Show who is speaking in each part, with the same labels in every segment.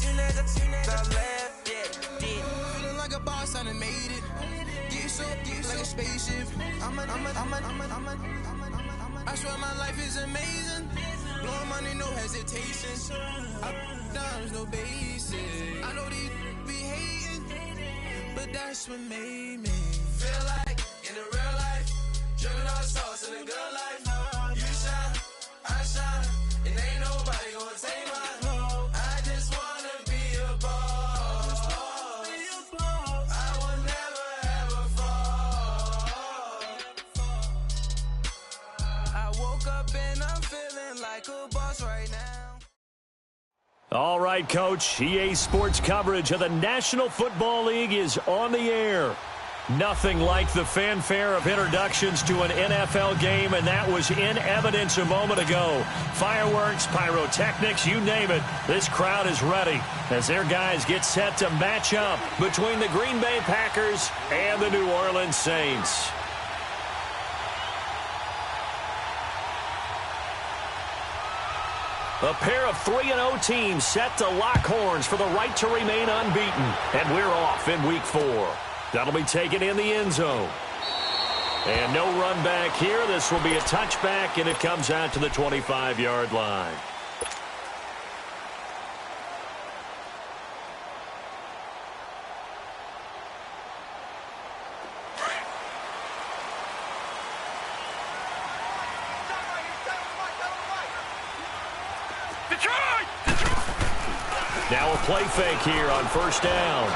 Speaker 1: left, yeah, feeling like a boss, I done made it. Get so like a spaceship. I swear my life is amazing. Blowing money, no hesitation. There's no basic. I know these be hating, but that's what made me feel like in the real life. Driven all the sauce in the good life. You shine, I shine, and ain't nobody gonna take mine. I just wanna be a boss. I will never ever fall. I woke up and I'm feeling like a boss right now.
Speaker 2: All right, Coach. EA Sports coverage of the National Football League is on the air. Nothing like the fanfare of introductions to an NFL game, and that was in evidence a moment ago. Fireworks, pyrotechnics, you name it. This crowd is ready as their guys get set to match up between the Green Bay Packers and the New Orleans Saints. A pair of 3-0 teams set to lock horns for the right to remain unbeaten. And we're off in Week 4. That'll be taken in the end zone. And no run back here. This will be a touchback, and it comes out to the 25-yard line. Now a play fake here on first down.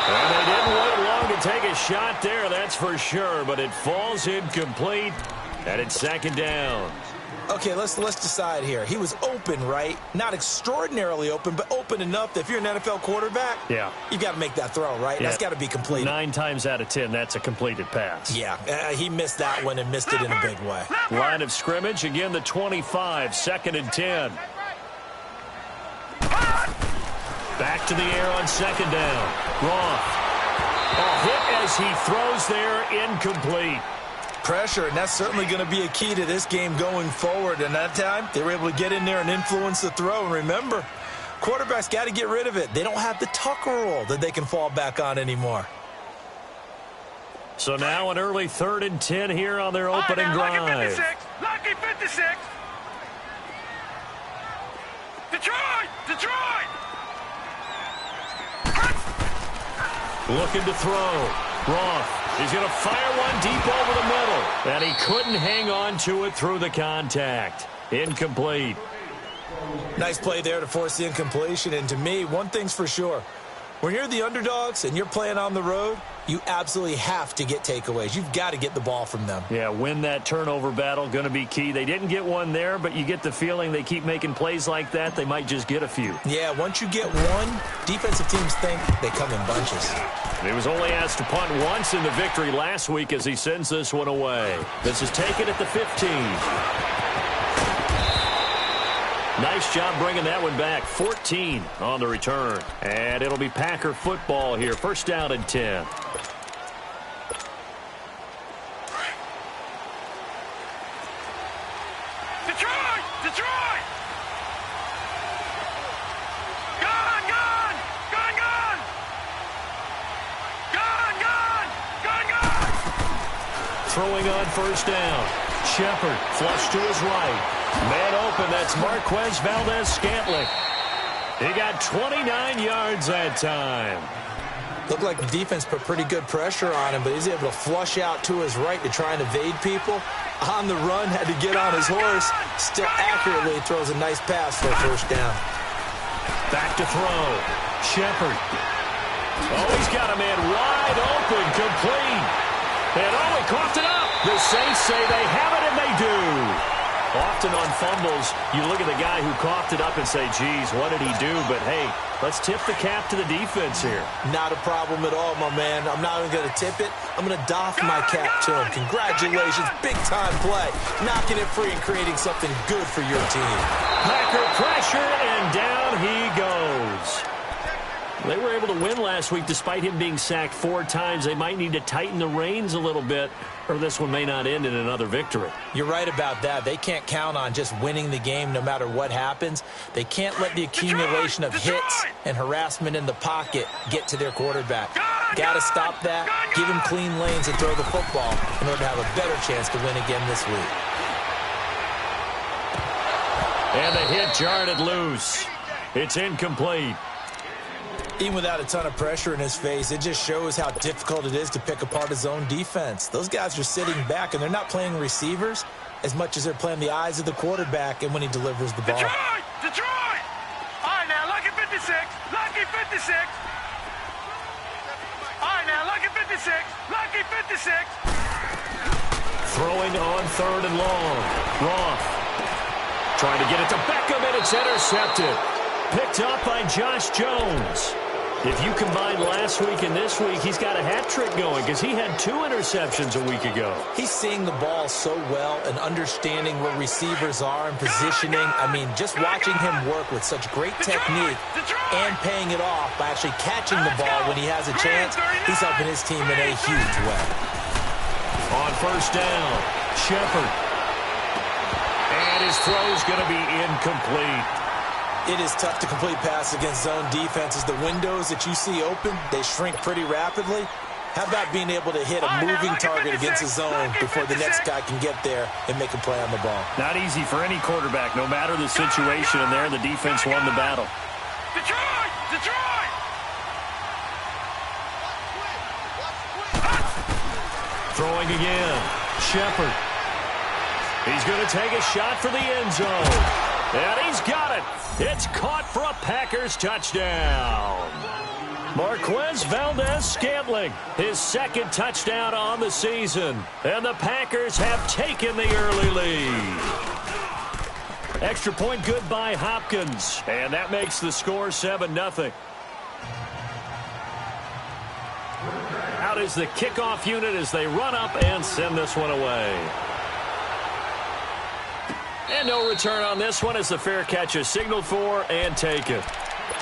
Speaker 2: And they didn't wait long to take a shot there, that's for sure, but it falls incomplete, and it's second down.
Speaker 3: Okay, let's decide here. He was open, right? Not extraordinarily open, but open enough that if you're an NFL quarterback, you got to make that throw, right?
Speaker 2: Yeah.
Speaker 3: That's got to be completed.
Speaker 2: 9 times out of 10, that's a completed pass.
Speaker 3: Yeah, he missed that one and missed it in a big way.
Speaker 2: Line of scrimmage, again the 25, second and 10. Back to the air on second down. Roth. A hit as he throws there, incomplete.
Speaker 3: Pressure, and that's certainly going to be a key to this game going forward. And that time, they were able to get in there and influence the throw. And remember, quarterbacks got to get rid of it. They don't have the tucker roll that they can fall back on anymore.
Speaker 2: So now an early 3rd and 10 here on their opening drive.
Speaker 4: Lucky 56. Lucky 56. Detroit.
Speaker 2: Looking to throw. Roth is going to fire one deep over the middle. And he couldn't hang on to it through the contact. Incomplete.
Speaker 3: Nice play there to force the incompletion. And to me, one thing's for sure. When you're the underdogs and you're playing on the road, you absolutely have to get takeaways. You've got to get the ball from them.
Speaker 2: Yeah, win that turnover battle, going to be key. They didn't get one there, but you get the feeling they keep making plays like that, they might just get a few.
Speaker 3: Yeah, once you get one, defensive teams think they come in bunches.
Speaker 2: He was only asked to punt once in the victory last week as he sends this one away. This is taken at the 15. Nice job bringing that one back. 14 on the return. And it'll be Packer football here. First down and 10.
Speaker 4: Detroit! Gone!
Speaker 2: Throwing on first down. Shepard flush to his right. Man open, that's Marquez Valdez-Scantling. He got 29 yards that time.
Speaker 3: Looked like the defense put pretty good pressure on him, but he's able to flush out to his right to try and evade people. On the run, had to get on his horse. Still accurately throws a nice pass for a first down.
Speaker 2: Back to throw. Shepard. Oh, he's got a man wide open, complete. And oh, he coughed it up. The Saints say they have it, and they do. Often on fumbles, you look at the guy who coughed it up and say, geez, what did he do? But, hey, let's tip the cap to the defense here.
Speaker 3: Not a problem at all, my man. I'm not even going to tip it. I'm going to doff my cap to him. Congratulations. Big-time play. Knocking it free and creating something good for your team.
Speaker 2: Packer pressure, and down he goes. They were able to win last week despite him being sacked 4 times. They might need to tighten the reins a little bit, or this one may not end in another victory.
Speaker 3: You're right about that. They can't count on just winning the game no matter what happens. They can't let the accumulation of hits and harassment in the pocket get to their quarterback. Got to stop that, give him clean lanes and throw the football in order to have a better chance to win again this week.
Speaker 2: And the hit jarred it loose. It's incomplete.
Speaker 3: Even without a ton of pressure in his face, it just shows how difficult it is to pick apart his own defense. Those guys are sitting back, and they're not playing receivers as much as they're playing the eyes of the quarterback and when he delivers the ball.
Speaker 4: Detroit! Detroit! All right, now, lucky 56. Lucky 56. All right, now, lucky 56. Lucky 56.
Speaker 2: Throwing on 3rd and long. Roth trying to get it to Beckham, and it's intercepted. Picked up by Josh Jones. If you combine last week and this week, he's got a hat trick going because he had 2 interceptions a week ago.
Speaker 3: He's seeing the ball so well and understanding where receivers are and positioning. I mean, just watching him work with such great technique and paying it off by actually catching the ball when he has a chance, he's helping his team in a huge way.
Speaker 2: On 1st down, Shepard. And his throw's going to be incomplete.
Speaker 3: It is tough to complete passes against zone defenses. The windows that you see open, they shrink pretty rapidly. How about being able to hit a moving target against a zone before the next guy can get there and make a play on the ball?
Speaker 2: Not easy for any quarterback, no matter the situation, and there the defense won the battle.
Speaker 4: Detroit! Detroit!
Speaker 2: Throwing again, Shepard. He's going to take a shot for the end zone. And he's got it. It's caught for a Packers touchdown. Marquez Valdez-Scantling, his 2nd touchdown on the season. And the Packers have taken the early lead. Extra point good by Hopkins. And that makes the score 7-0. Out is the kickoff unit as they run up and send this one away. And no return on this one as the fair catch is signaled for and taken.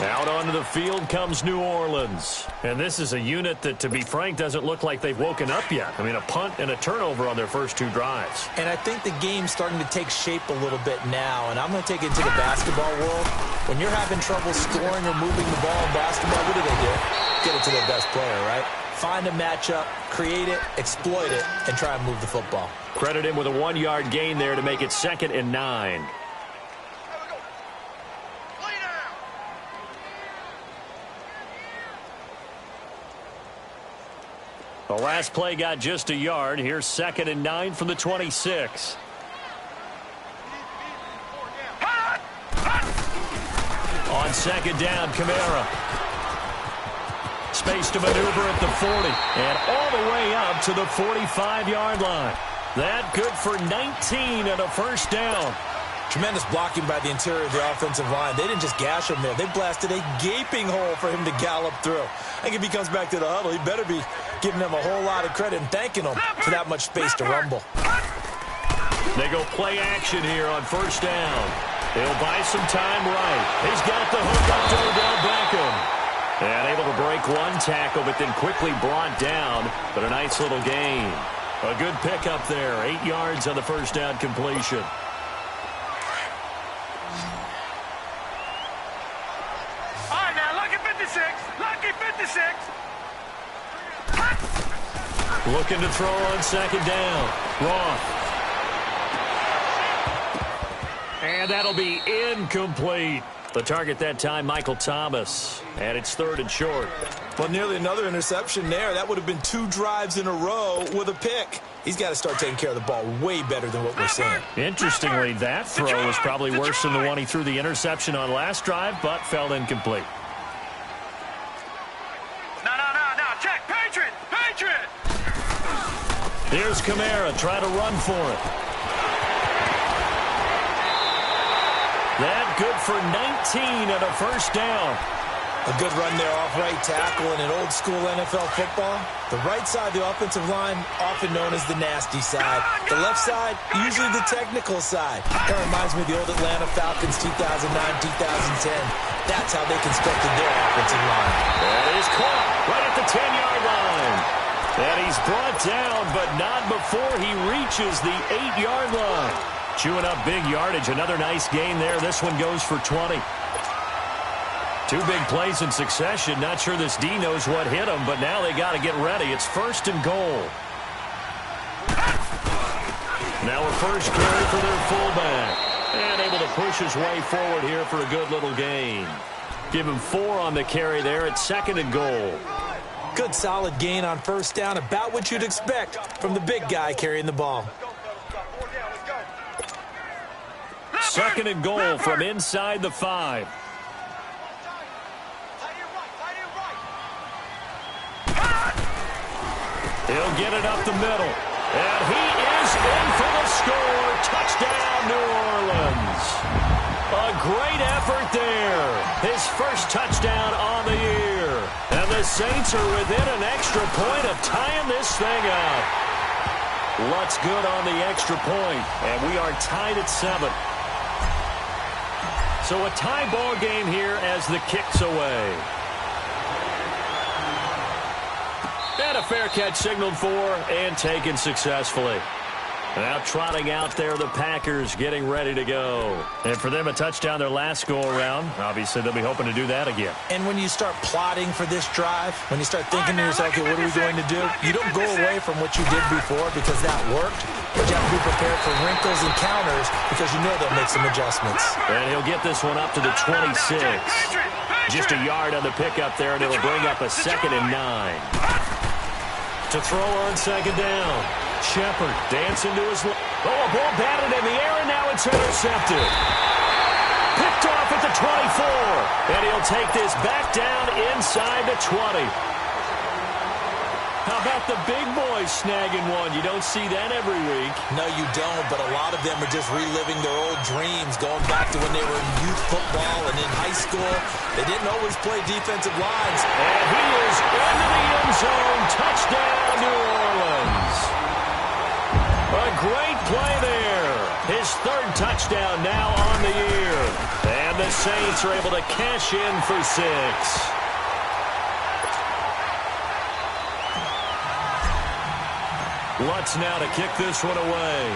Speaker 2: Out onto the field comes New Orleans. And this is a unit that, to be frank, doesn't look like they've woken up yet. I mean, a punt and a turnover on their first 2 drives.
Speaker 3: And I think the game's starting to take shape a little bit now. And I'm going to take it into the basketball world. When you're having trouble scoring or moving the ball in basketball, what do? Get it to their best player, right? Find a matchup, create it, exploit it, and try and move the football.
Speaker 2: Credit him with a 1-yard gain there to make it 2nd and 9. The last play got just a yard. Here's 2nd and 9 from the 26. On 2nd down, Kamara. Space to maneuver at the 40. And all the way up to the 45-yard line. That good for 19 and a 1st down.
Speaker 3: Tremendous blocking by the interior of the offensive line. They didn't just gash him there. They blasted a gaping hole for him to gallop through. I think if he comes back to the huddle, he better be giving them a whole lot of credit and thanking them for that much space to rumble.
Speaker 2: They go play action here on 1st down. He'll buy some time right. He's got the hook up to Odell Beckham. And able to break 1 tackle, but then quickly brought down. But a nice little gain. A good pickup there. 8 yards on the 1st down completion.
Speaker 4: All right, now, lucky 56. Lucky 56.
Speaker 2: Looking to throw on 2nd down. Roth. And that'll be incomplete. The target that time, Michael Thomas. And it's 3rd and short.
Speaker 3: Well, nearly another interception there. That would have been 2 drives in a row with a pick. He's got to start taking care of the ball way better than what we're seeing.
Speaker 2: Interestingly, that throw was probably worse than the one he threw the interception on last drive, but fell incomplete.
Speaker 4: No. Check. Patriot. Patriot.
Speaker 2: Here's Kamara trying to run for it. That good for 19 and a 1st down.
Speaker 3: A good run there off right tackle in an old-school NFL football. The right side of the offensive line, often known as the nasty side. The left side, usually the technical side. That reminds me of the old Atlanta Falcons 2009-2010. That's how they constructed their offensive line.
Speaker 2: And he's caught right at the 10-yard line. And he's brought down, but not before he reaches the 8-yard line. Chewing up big yardage. Another nice gain there. This one goes for 20. Two big plays in succession. Not sure this D knows what hit him, but now they got to get ready. It's 1st and goal. Now a first carry for their fullback. And able to push his way forward here for a good little gain. Give him 4 on the carry there at 2nd and goal.
Speaker 3: Good solid gain on 1st down. About what you'd expect from the big guy carrying the ball.
Speaker 2: 2nd and goal from inside the 5. He'll get it up the middle. And he is in for the score. Touchdown, New Orleans. A great effort there. His first touchdown on the year. And the Saints are within an extra point of tying this thing up. Lutz good on the extra point. And we are tied at 7. So a tie ball game here as the kick's away. And a fair catch signaled for and taken successfully. Now trotting out there, the Packers getting ready to go. And for them, a touchdown their last go-around. Obviously, they'll be hoping to do that again.
Speaker 3: And when you start plotting for this drive, when you start thinking to yourself, okay, what are we going to do? You don't go away from what you did before because that worked. But you have to be prepared for wrinkles and counters because you know they'll make some adjustments.
Speaker 2: And he'll get this one up to the 26. Just a yard on the pickup there, and it'll bring up a 2nd and 9. To throw on 2nd down. Shepard dancing to his left. Oh, a ball batted in the air, and now it's intercepted. Picked off at the 24. And he'll take this back down inside the 20. How about the big boys snagging one? You don't see that every week.
Speaker 3: No, you don't, but a lot of them are just reliving their old dreams, going back to when they were in youth football and in high school. They didn't always play defensive lines.
Speaker 2: And he is into the end zone. Touchdown, New Orleans. A great play there. His 3rd touchdown now on the year. And the Saints are able to cash in for 6. Lutz now to kick this one away.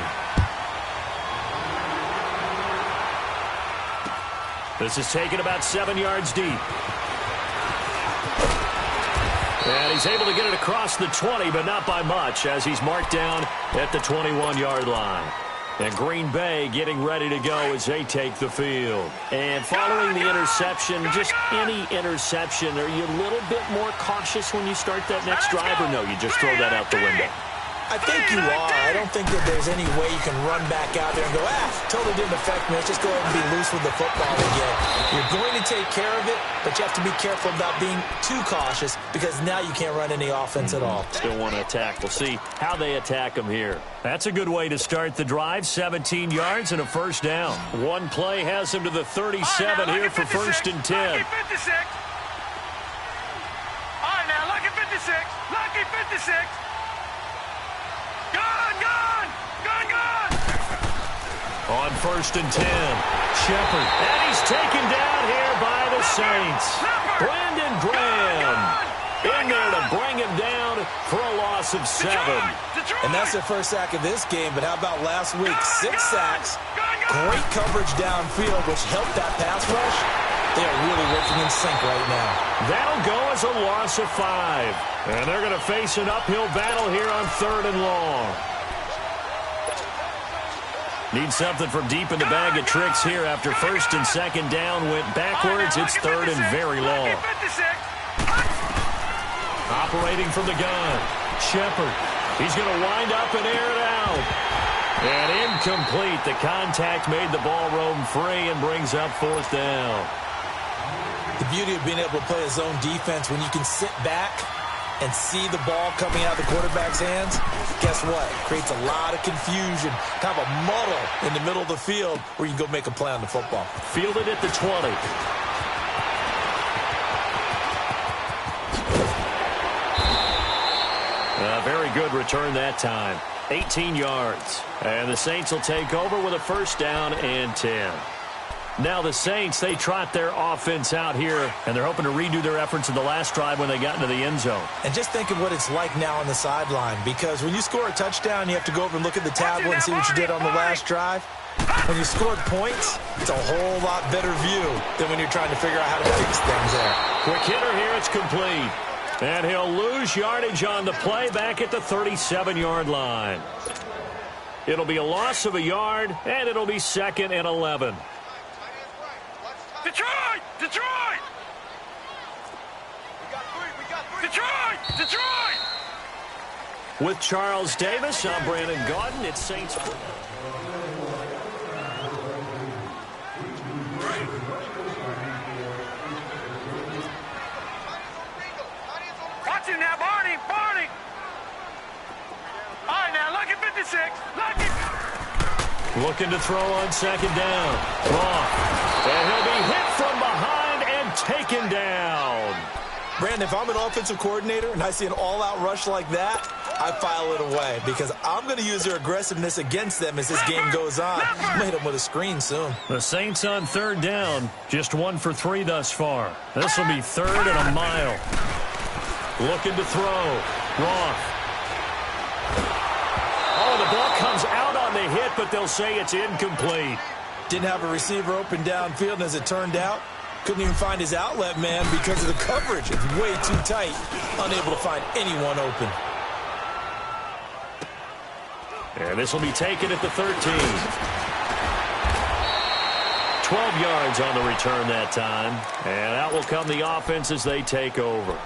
Speaker 2: This is taken about 7 yards deep. And he's able to get it across the 20, but not by much, as he's marked down at the 21-yard line. And Green Bay getting ready to go as they take the field. And following the interception, just any interception, are you a little bit more cautious when you start that next drive, or no, you just throw that out the window?
Speaker 3: I think you are. I don't think that there's any way you can run back out there and go, totally didn't affect me. Let's just go ahead and be loose with the football again. You're going to take care of it, but you have to be careful about being too cautious because now you can't run any offense at all.
Speaker 2: Still want to attack. We'll see how they attack them here. That's a good way to start the drive. 17 yards and a 1st down. One play has him to the 37 here for 1st and 10.
Speaker 4: Lucky 56. All right, now, lucky 56. Lucky 56. Gone!
Speaker 2: On 1st and 10, Shepard. And he's taken down here by the Saints. Brandon Graham in there to bring him down for a loss of 7.
Speaker 3: And that's their first sack of this game, but how about last week? 6 sacks, great coverage downfield, which helped that pass rush. They are really working in sync right now.
Speaker 2: That'll go as a loss of 5. And they're going to face an uphill battle here on 3rd and long. Need something from deep in the bag of tricks here after 1st and 2nd down went backwards. It's 3rd and very long. Operating from the gun. Shepard. He's going to wind up and air it out. And incomplete. The contact made the ball roam free and brings up 4th down.
Speaker 3: The beauty of being able to play a zone defense when you can sit back and see the ball coming out of the quarterback's hands, guess what? It creates a lot of confusion, kind of a muddle in the middle of the field where you can go make a play on the football.
Speaker 2: Fielded at the 20. A very good return that time. 18 yards. And the Saints will take over with a first down and 10. Now the Saints, they trot their offense out here, and they're hoping to redo their efforts in the last drive when they got into the end zone.
Speaker 3: And just think of what it's like now on the sideline, because when you score a touchdown, you have to go over and look at the tablet and see what you did on the last drive. When you scored points, it's a whole lot better view than when you're trying to figure out how to fix things there.
Speaker 2: Quick hitter here, it's complete. And he'll lose yardage on the play back at the 37-yard line. It'll be a loss of a yard, and it'll be 2nd and 11.
Speaker 4: Detroit! Detroit! Detroit! Detroit!
Speaker 2: With Charles Davis, I'm Brandon Gaudin. It's Saints.
Speaker 4: Watch him now, Barney! Barney! All right, now, lucky 56. Lucky!
Speaker 2: Looking to throw on 2nd down. Wrong. And he'll be hit from behind and taken down.
Speaker 3: Brandon, if I'm an offensive coordinator and I see an all-out rush like that, I file it away because I'm going to use their aggressiveness against them as this game goes on. I'm going to hit them with a screen soon.
Speaker 2: The Saints on 3rd down. Just 1 for 3 thus far. This will be 3rd and a mile. Looking to throw. Wrong. Oh, the ball comes out on the hit, but they'll say it's incomplete.
Speaker 3: Didn't have a receiver open downfield, and as it turned out, couldn't even find his outlet man because of the coverage. It's way too tight. Unable to find anyone open.
Speaker 2: And this will be taken at the 13. 12 yards on the return that time. And out will come the offense as they take over.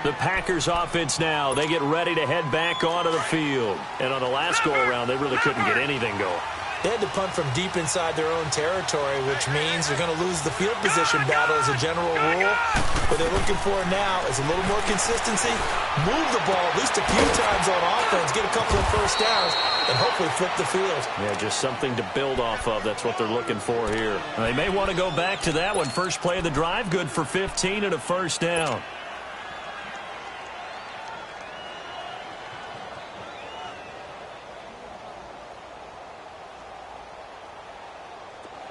Speaker 2: The Packers offense now, they get ready to head back onto the field. And on the last go-around, they really couldn't get anything going.
Speaker 3: They had to punt from deep inside their own territory, which means they're going to lose the field position battle as a general rule. What they're looking for now is a little more consistency, move the ball at least a few times on offense, get a couple of first downs, and hopefully flip the field.
Speaker 2: Yeah, just something to build off of. That's what they're looking for here. And they may want to go back to that one. First play of the drive, good for 15 and a first down.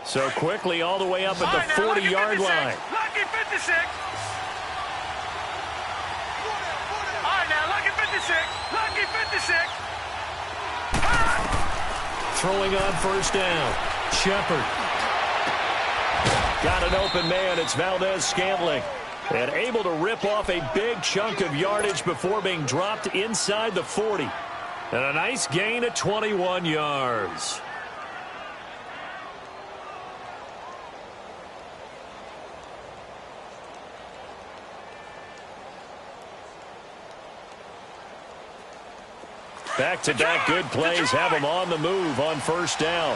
Speaker 2: So quickly all the way up at the 40-yard line.
Speaker 4: Lucky 56. All right, now, lucky 56. Lucky 56.
Speaker 2: Throwing on first down. Shepard. Got an open man. It's Valdez-Scantling. And able to rip off a big chunk of yardage before being dropped inside the 40. And a nice gain at 21 yards. Back-to-back good plays have them on the move on first down.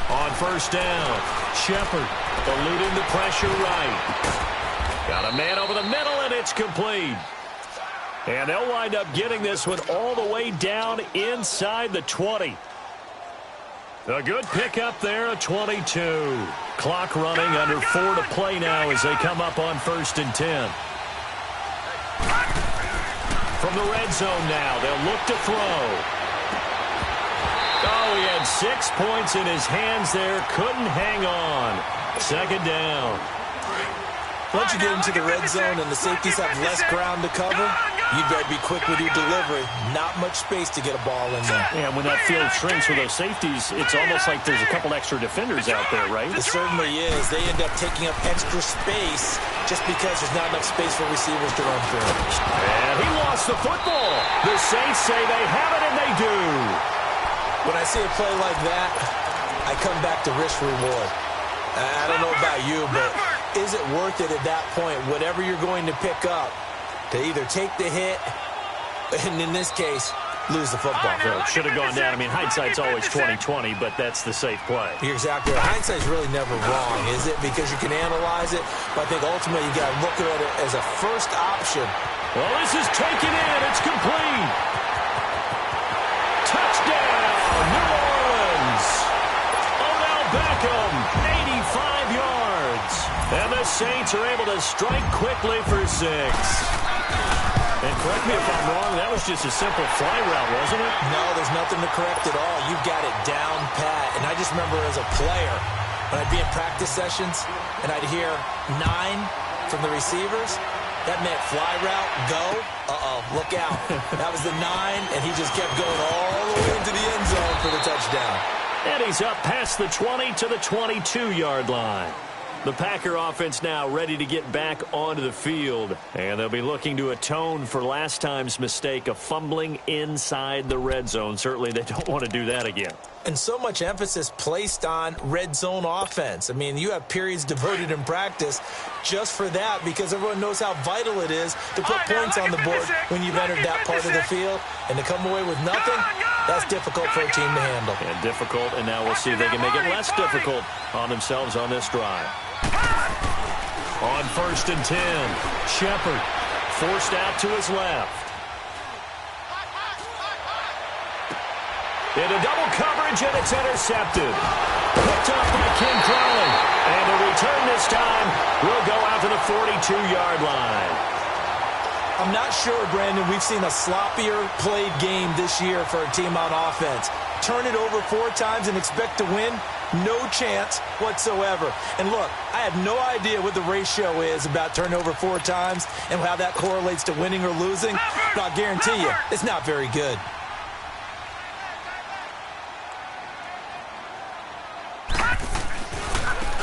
Speaker 2: On first down, Shepard eluding the pressure right. Got a man over the middle, and it's complete. And they'll wind up getting this one all the way down inside the 20. A good pickup there at 22. Clock running under 4 to play now as they come up on 1st and 10. From the red zone now, they'll look to throw. Oh, he had 6 points in his hands there. Couldn't hang on. 2nd down.
Speaker 3: Once you get into the red zone and the safeties have less ground to cover, you better be quick with your delivery. Not much space to get a ball in there.
Speaker 2: Yeah, when that field shrinks with those safeties, it's almost like there's a couple extra defenders out there, right?
Speaker 3: It certainly is. They end up taking up extra space just because there's not enough space for receivers to run through.
Speaker 2: And he lost the football. The Saints say they have it, and they do.
Speaker 3: When I see a play like that, I come back to risk-reward. I don't know about you, but is it worth it at that point, whatever you're going to pick up, to either take the hit, and in this case, lose the football?
Speaker 2: Well, it should have gone down. I mean, hindsight's always 20/20, but that's the safe play.
Speaker 3: You're exactly right. Hindsight's really never wrong, is it? Because you can analyze it, but I think ultimately you got to look at it as a first option.
Speaker 2: Well, this is taken in. It's complete. took him 85 yards. And the Saints are able to strike quickly for 6. And correct me if I'm wrong, that was just a simple fly route, wasn't it?
Speaker 3: No, there's nothing to correct at all. You've got it down pat. And I just remember as a player, when I'd be in practice sessions and I'd hear 9 from the receivers, that meant fly route, go. Uh-oh, look out. That was the 9, and he just kept going all the way into the end zone for the touchdown.
Speaker 2: And he's up past the 20 to the 22-yard line. The Packer offense now ready to get back onto the field, and they'll be looking to atone for last time's mistake of fumbling inside the red zone. Certainly they don't want to do that again.
Speaker 3: And so much emphasis placed on red zone offense. I mean, you have periods devoted in practice just for that because everyone knows how vital it is to put points on the board when you've entered that part of the field. And to come away with nothing, that's difficult for a team to handle.
Speaker 2: And difficult, and now we'll see if they can make it less difficult on themselves on this drive. On 1st and 10, Shepard forced out to his left. Into double coverage, and it's intercepted. Picked up by Ken Crowley. And the return this time will go out to the 42-yard line.
Speaker 3: I'm not sure, Brandon, we've seen a sloppier played game this year for a team on offense. Turn it over 4 times and expect to win? No chance whatsoever. And look, I have no idea what the ratio is about turnover 4 times and how that correlates to winning or losing. But I'll guarantee you, it's not very good.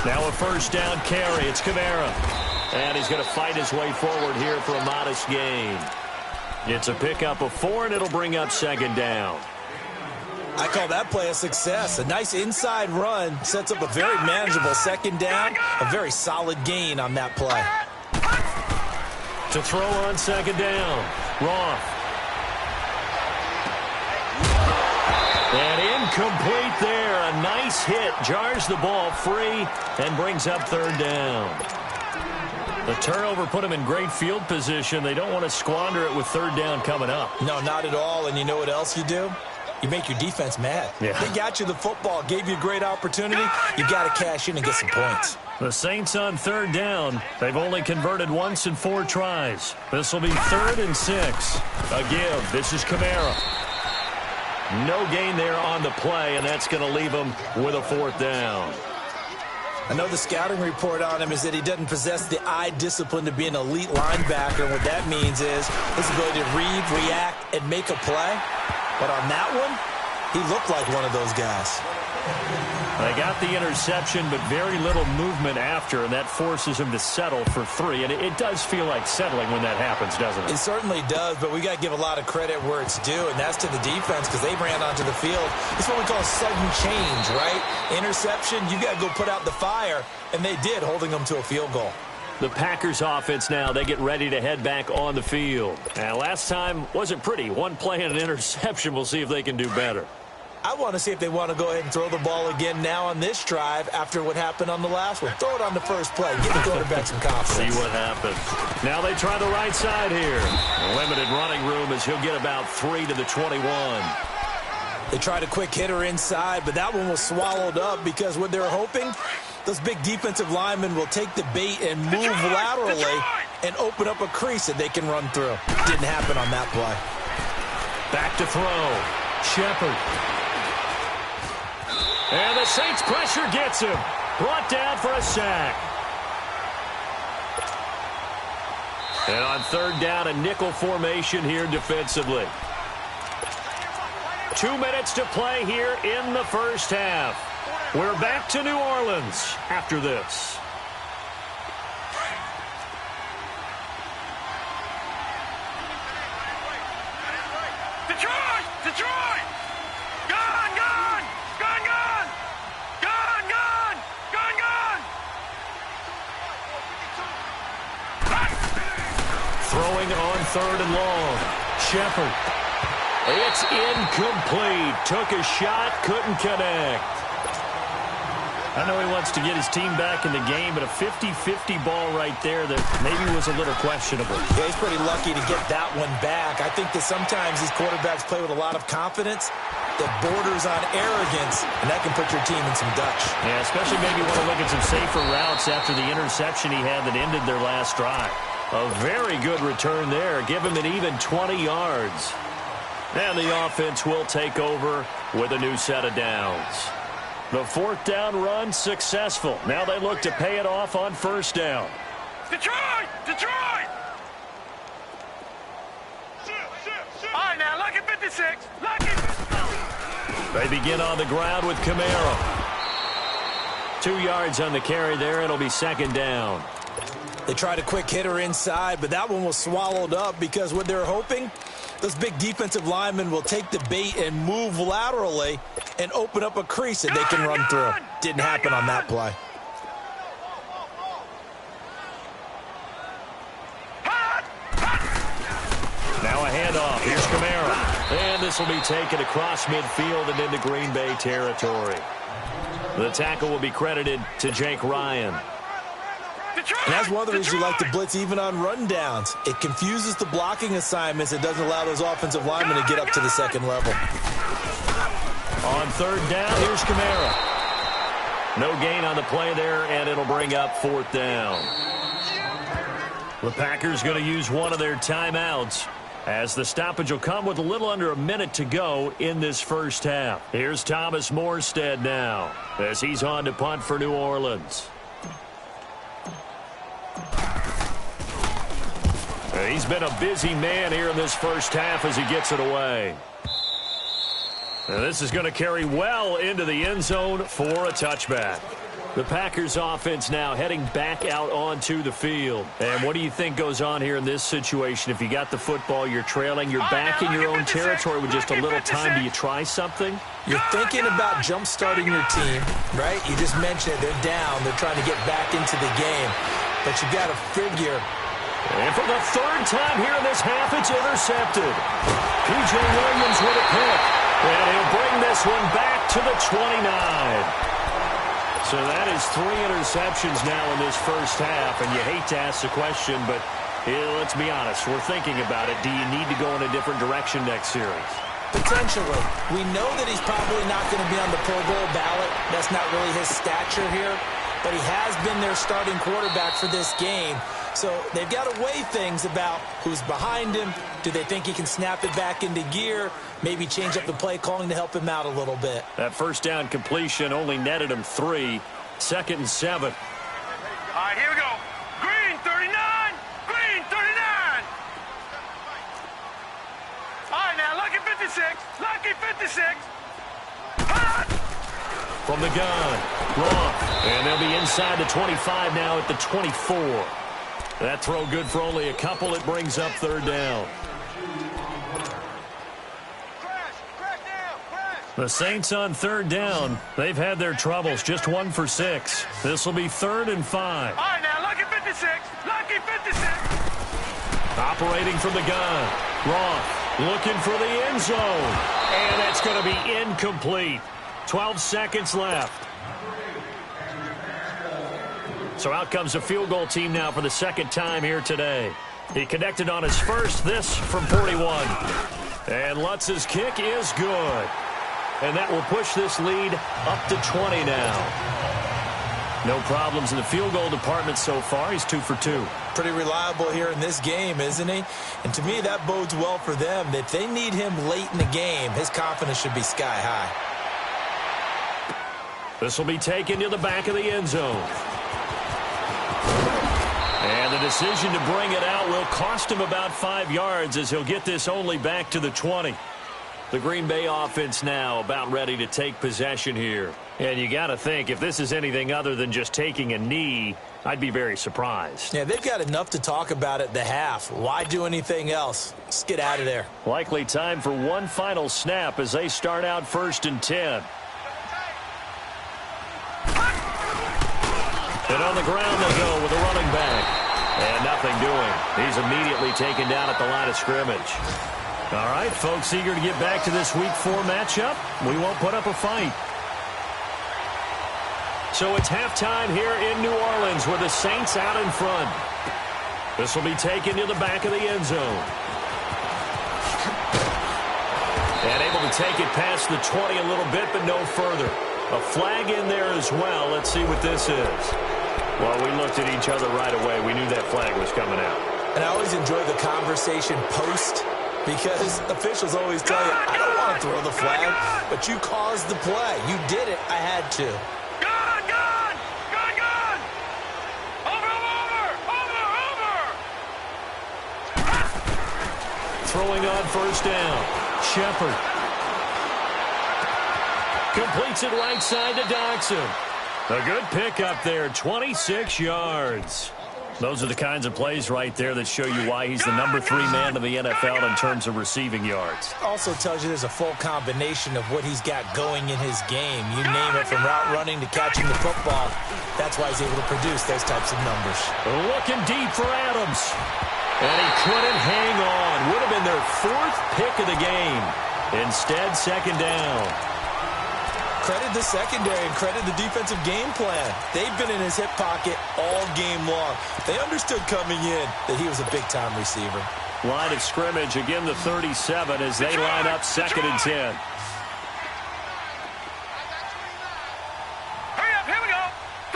Speaker 2: Now a first down carry. It's Kamara. And he's going to fight his way forward here for a modest gain. It's a pickup of 4, and it'll bring up 2nd down.
Speaker 3: I call that play a success. A nice inside run sets up a very manageable 2nd down. A very solid gain on that play.
Speaker 2: To throw on 2nd down, Roth. And incomplete there. A nice hit. Jars the ball free and brings up 3rd down. The turnover put them in great field position. They don't want to squander it with 3rd down coming up.
Speaker 3: No, not at all. And you know what else you do? You make your defense mad.
Speaker 2: Yeah.
Speaker 3: They got you the football, gave you a great opportunity. You got to cash in and get some points.
Speaker 2: The Saints on 3rd down. They've only converted once in 4 tries. This will be 3rd and 6. A give. This is Kamara. No gain there on the play, and that's going to leave him with a 4th down.
Speaker 3: I know the scouting report on him is that he doesn't possess the eye discipline to be an elite linebacker. And what that means is his ability to read, react, and make a play. But on that one, he looked like one of those guys.
Speaker 2: They got the interception, but very little movement after, and that forces him to settle for 3. And it does feel like settling when that happens, doesn't it?
Speaker 3: It certainly does, but we got to give a lot of credit where it's due, and that's to the defense because they ran onto the field. It's what we call sudden change, right? Interception, you got to go put out the fire, and they did, holding them to a field goal.
Speaker 2: The Packers offense now, they get ready to head back on the field. Now, last time wasn't pretty. 1 play and an interception. We'll see if they can do better.
Speaker 3: I want to see if they want to go ahead and throw the ball again now on this drive after what happened on the last one. Throw it on the first play. Give the quarterback some confidence.
Speaker 2: See what happens. Now they try the right side here. Limited running room as he'll get about 3 to the 21.
Speaker 3: They tried a quick hitter inside, but that one was swallowed up because what they were hoping, those big defensive linemen will take the bait and move laterally and open up a crease that they can run through. Didn't happen on that play.
Speaker 2: Back to throw. Shepard. And the Saints pressure gets him. Brought down for a sack. And on 3rd down, a nickel formation here defensively. 2 minutes to play here in the first half. We're back to New Orleans after this.
Speaker 4: Detroit! Detroit! Gone! Gone! Gone! Gone! Gone! Gone! Gone! Gone!
Speaker 2: Throwing on 3rd and long. Shepard. It's incomplete. Took a shot, couldn't connect. I know he wants to get his team back in the game, but a 50-50 ball right there that maybe was a little questionable.
Speaker 3: Yeah, he's pretty lucky to get that one back. I think that sometimes these quarterbacks play with a lot of confidence, that borders on arrogance, and that can put your team in some Dutch.
Speaker 2: Yeah, especially maybe want to look at some safer routes after the interception he had that ended their last drive. A very good return there. Give him an even 20 yards. And the offense will take over with a new set of downs. The fourth down run successful. Now they look to pay it off on first down.
Speaker 4: Detroit! Detroit! All right, now, lucky 56. Lucky.
Speaker 2: They begin on the ground with Camaro. 2 yards on the carry there. It'll be second down.
Speaker 3: They tried a quick hitter inside, but that one was swallowed up because what they're hoping, those big defensive linemen will take the bait and move laterally and open up a crease that they can run through. Didn't happen on that play.
Speaker 2: Now a handoff. Here's Camaro. And this will be taken across midfield and into Green Bay territory. The tackle will be credited to Jake Ryan.
Speaker 3: And that's one of the reasons you like to blitz even on rundowns. It confuses the blocking assignments. It doesn't allow those offensive linemen to get up to the second level.
Speaker 2: On third down, here's Camaro. No gain on the play there, and it'll bring up fourth down. The Packers going to use one of their timeouts, as the stoppage will come with a little under a minute to go in this first half. Here's Thomas Morstead now, as he's on to punt for New Orleans. He's been a busy man here in this first half as he gets it away. And this is going to carry well into the end zone for a touchback. The Packers offense now heading back out onto the field. And what do you think goes on here in this situation? If you got the football, you're trailing, you're back in your own territory with just a little time. Do you try something?
Speaker 3: You're thinking about jump-starting your team, right? You just mentioned it. They're down. They're trying to get back into the game. But you got to figure.
Speaker 2: And for the third time here in this half, it's intercepted. P.J. Williams with a pick. And he'll bring this one back to the 29. So that is 3 interceptions now in this first half. And you hate to ask the question, but let's be honest. We're thinking about it. Do you need to go in a different direction next series?
Speaker 3: Potentially. We know that he's probably not going to be on the Pro Bowl ballot. That's not really his stature here. But he has been their starting quarterback for this game. So they've got to weigh things about who's behind him. Do they think he can snap it back into gear? Maybe change up the play calling to help him out a little bit.
Speaker 2: That first down completion only netted him 3. 2nd and 7.
Speaker 4: All right, here we go. Green 39. Green 39. All right, now, lucky 56. Lucky 56. Hot.
Speaker 2: From the gun, Roth, and they'll be inside the 25 now at the 24. That throw good for only a couple. It brings up third down. The Saints on third down. They've had their troubles, just 1 for 6. This will be 3rd and 5.
Speaker 4: All right, now, lucky 56. Lucky 56.
Speaker 2: Operating from the gun, Roth looking for the end zone. And it's going to be incomplete. 12 seconds left. So out comes a field goal team now for the second time here today. He connected on his first, this from 41. And Lutz's kick is good. And that will push this lead up to 20 now. No problems in the field goal department so far. He's 2 for 2.
Speaker 3: Pretty reliable here in this game, isn't he? And to me, that bodes well for them. If they need him late in the game, his confidence should be sky high.
Speaker 2: This will be taken to the back of the end zone. And the decision to bring it out will cost him about 5 yards as he'll get this only back to the 20. The Green Bay offense now about ready to take possession here. And you got to think, if this is anything other than just taking a knee, I'd be very surprised.
Speaker 3: Yeah, they've got enough to talk about at the half. Why do anything else? Let's get out of there.
Speaker 2: Likely time for one final snap as they start out 1st and 10. And on the ground they go with a running back. And nothing doing. He's immediately taken down at the line of scrimmage. All right, folks, eager to get back to this Week 4 matchup. We won't put up a fight. So it's halftime here in New Orleans with the Saints out in front. This will be taken to the back of the end zone. And able to take it past the 20 a little bit, but no further. A flag in there as well. Let's see what this is. Well, we looked at each other right away. We knew that flag was coming out.
Speaker 3: And I always enjoy the conversation post, because officials always tell you, I don't want to throw the flag, but you caused the play. You did it. I had to.
Speaker 4: Gone! Over!
Speaker 2: Throwing on first down. Shepard. Completes it right side to Doxson. A good pickup there, 26 yards. Those are the kinds of plays right there that show you why he's the number 3 man in the NFL in terms of receiving yards.
Speaker 3: Also tells you there's a full combination of what he's got going in his game. You name it, from route running to catching the football. That's why he's able to produce those types of numbers.
Speaker 2: Looking deep for Adams. And he couldn't hang on. Would have been their 4th pick of the game. Instead, second down.
Speaker 3: Credit the secondary and credit the defensive game plan. They've been in his hip pocket all game long. They understood coming in that he was a big-time receiver.
Speaker 2: Line of scrimmage, again the 37 as they line up 2nd and 10.
Speaker 4: Hurry up, here we go.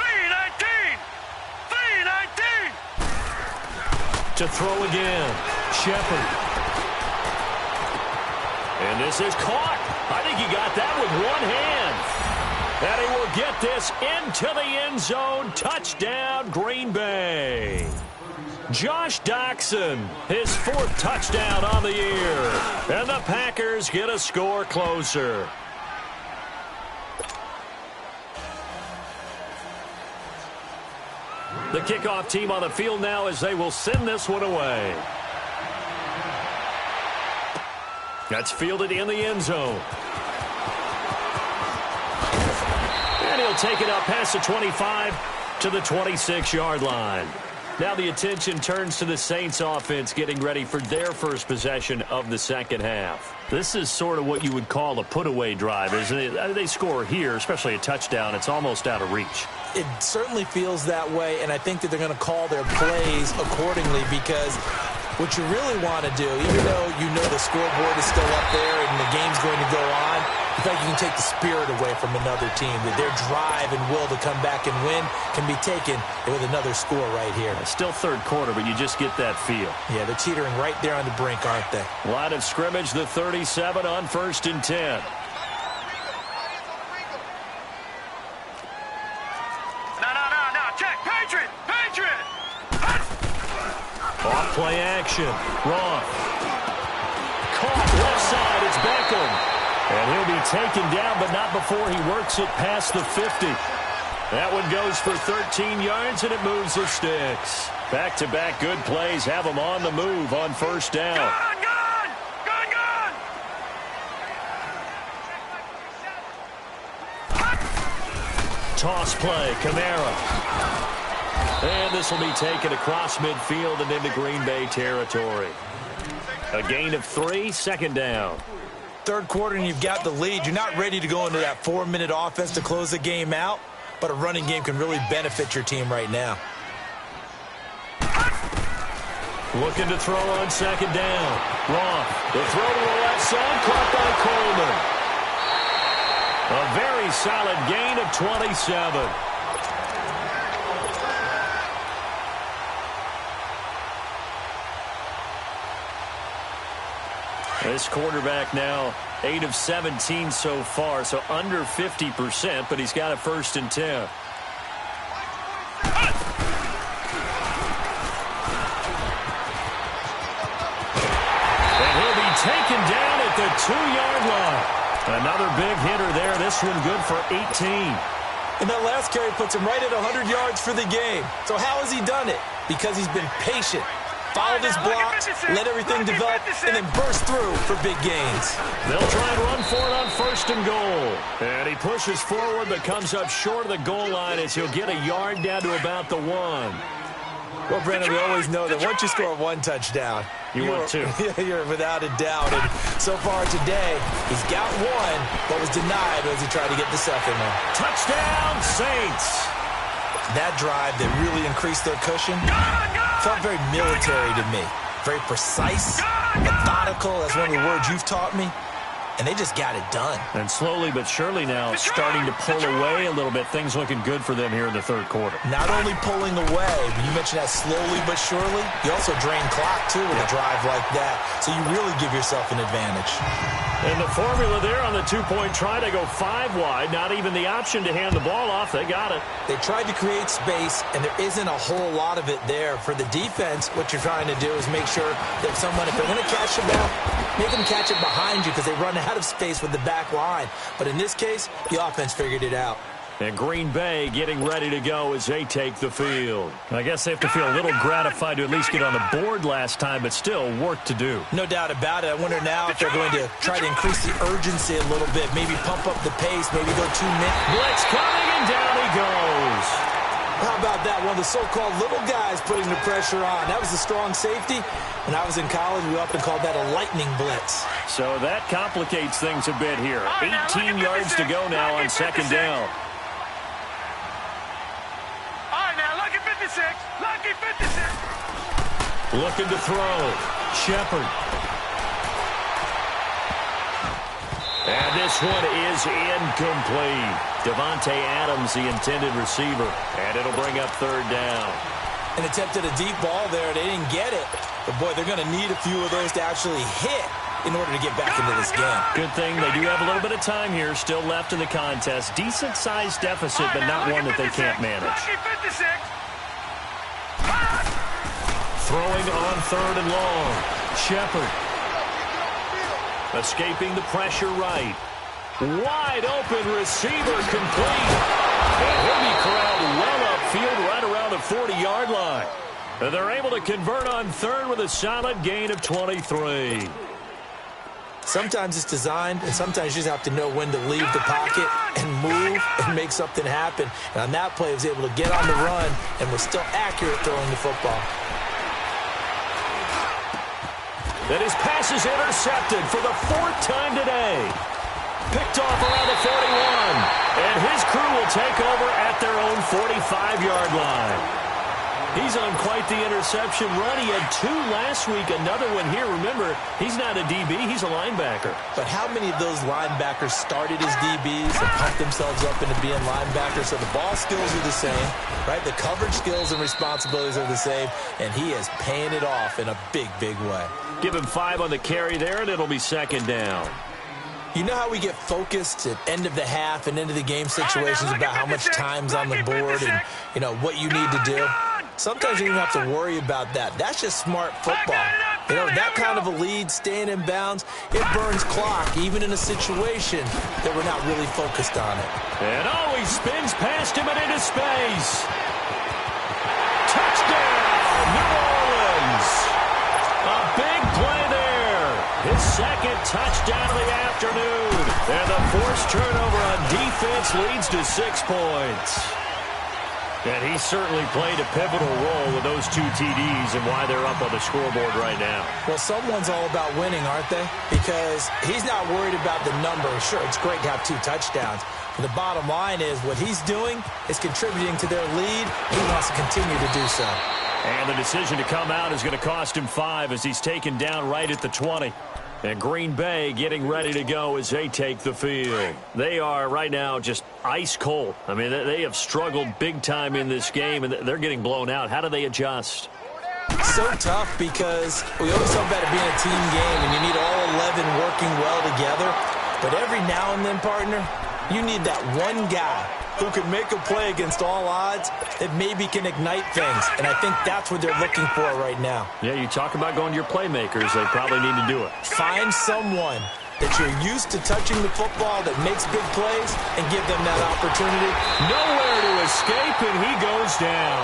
Speaker 4: 3-19.
Speaker 2: To throw again. Shepard. And this is caught. I think he got that with one hand. And he will get this into the end zone. Touchdown, Green Bay. Josh Doxson, his 4th touchdown on the year. And the Packers get a score closer. The kickoff team on the field now as they will send this one away. That's fielded in the end zone. And he'll take it up past the 25 to the 26-yard line. Now the attention turns to the Saints offense getting ready for their first possession of the second half. This is sort of what you would call a put-away drive, isn't it? They score here, especially a touchdown. It's almost out of reach.
Speaker 3: It certainly feels that way, and I think that they're going to call their plays accordingly, because what you really want to do, even though you know the scoreboard is still up there and the game's going to go on, in fact, you can take the spirit away from another team, that their drive and will to come back and win can be taken with another score right here.
Speaker 2: Still third quarter, but you just get that feel.
Speaker 3: Yeah, they're teetering right there on the brink, aren't they?
Speaker 2: Line of scrimmage, the 37 on 1st and 10.
Speaker 4: No, check, Patriot!
Speaker 2: Off play action. Roth. Caught left side. It's Beckham. And he'll be taken down, but not before he works it past the 50. That one goes for 13 yards, and it moves the sticks. Back-to-back good plays have them on the move on first down.
Speaker 4: Gone!
Speaker 2: Toss play. Kamara. And this will be taken across midfield and into Green Bay territory. A gain of 3, second down.
Speaker 3: Third quarter and you've got the lead. You're not ready to go into that 4-minute offense to close the game out, but a running game can really benefit your team right now.
Speaker 2: Looking to throw on second down. Roth. The throw to the left side, caught by Coleman. A very solid gain of 27. This quarterback now 8 of 17 so far, so under 50%, but he's got a 1st and 10. And he'll be taken down at the 2-yard line. Another big hitter there. This one good for 18.
Speaker 3: And that last carry puts him right at 100 yards for the game. So how has he done it? Because he's been patient, followed his blocks, let everything develop, and then burst through for big gains.
Speaker 2: They'll try and run for it on 1st and goal. And he pushes forward but comes up short of the goal line as he'll get a yard down to about the 1.
Speaker 3: Well, Brandon, we always know that once you score 1 touchdown,
Speaker 2: you want 2.
Speaker 3: You're without a doubt. And so far today, he's got 1, but was denied as he tried to get the second one.
Speaker 2: Touchdown, Saints!
Speaker 3: That drive that really increased their cushion felt very military to me. Very precise, methodical. That's one of the words you've taught me. and they just got it done.
Speaker 2: And slowly but surely now starting to pull away a little bit. Things looking good for them here in the third quarter.
Speaker 3: Not only pulling away, but you mentioned that slowly but surely, you also drain clock, too, with a drive like that. So you really give yourself an advantage.
Speaker 2: And the formula there on the two-point try to go 5 wide. Not even the option to hand the ball off. They got it.
Speaker 3: They tried to create space, and there isn't a whole lot of it there. For the defense, what you're trying to do is make sure that someone, if they're going to catch the ball, make them catch it behind you because they run out of space with the back line. But in this case, the offense figured it out.
Speaker 2: And Green Bay getting ready to go as they take the field. I guess they have to feel a little gratified to at least get on the board last time, but still work to do.
Speaker 3: No doubt about it. I wonder now if they're going to try to increase the urgency a little bit, maybe pump up the pace, maybe go 2 minutes.
Speaker 2: Blitz coming, and down he goes.
Speaker 3: How about that? One of the so-called little guys putting the pressure on. That was a strong safety. When I was in college, we often called that a lightning blitz.
Speaker 2: So that complicates things a bit here. 18 yards to go now on second down.
Speaker 4: Lucky 56.
Speaker 2: Looking to throw. Shepard. And this one is incomplete. Devontae Adams, the intended receiver. And it'll bring up third down.
Speaker 3: An attempt at a deep ball there. They didn't get it. But, boy, they're going to need a few of those to actually hit in order to get back into this game.
Speaker 2: Good thing they do have a little bit of time here still left in the contest. Decent-sized deficit, but not one that they can't manage. Throwing on third and long. Shepard. Escaping the pressure right. Wide open receiver complete. And he'll be corralled well upfield right around the 40-yard line. And they're able to convert on third with a solid gain of 23.
Speaker 3: Sometimes it's designed, and sometimes you just have to know when to leave the pocket and move and make something happen. And on that play, he was able to get on the run and was still accurate throwing the football.
Speaker 2: That his pass is intercepted for the 4th time today. Picked off around the 41. And his crew will take over at their own 45-yard line. He's on quite the interception run. He had 2 last week, another one here. Remember, he's not a DB, he's a linebacker.
Speaker 3: But how many of those linebackers started as DBs and pumped themselves up into being linebackers? So the ball skills are the same, right? The coverage skills and responsibilities are the same, and he is paying it off in a big, big way.
Speaker 2: Give him 5 on the carry there, and it'll be second down.
Speaker 3: You know how we get focused at end of the half and end of the game situations about how much time's on the board and, you know, what you need to do? Sometimes you don't have to worry about that. That's just smart football. You know, that kind of a lead, staying in bounds, it burns clock, even in a situation that we're not really focused on it.
Speaker 2: And he spins past him and into space. Touchdown, New Orleans. A big play there. His second touchdown of the afternoon. And the forced turnover on defense leads to 6 points. And he certainly played a pivotal role with those 2 TDs and why they're up on the scoreboard right now.
Speaker 3: Well, someone's all about winning, aren't they? Because he's not worried about the number. Sure, it's great to have 2 touchdowns. But the bottom line is what he's doing is contributing to their lead. He wants to continue to do so.
Speaker 2: And the decision to come out is going to cost him 5 as he's taken down right at the 20. And Green Bay getting ready to go as they take the field. They are right now just ice cold. I mean, they have struggled big time in this game, and they're getting blown out. How do they adjust?
Speaker 3: So tough because we always talk about it being a team game, and you need all 11 working well together. But every now and then, partner, you need that one guy who can make a play against all odds that maybe can ignite things. And I think that's what they're looking for right now.
Speaker 2: Yeah, you talk about going to your playmakers. They probably need to do it.
Speaker 3: Find someone that you're used to touching the football that makes big plays and give them that opportunity.
Speaker 2: Nowhere to escape, and he goes down.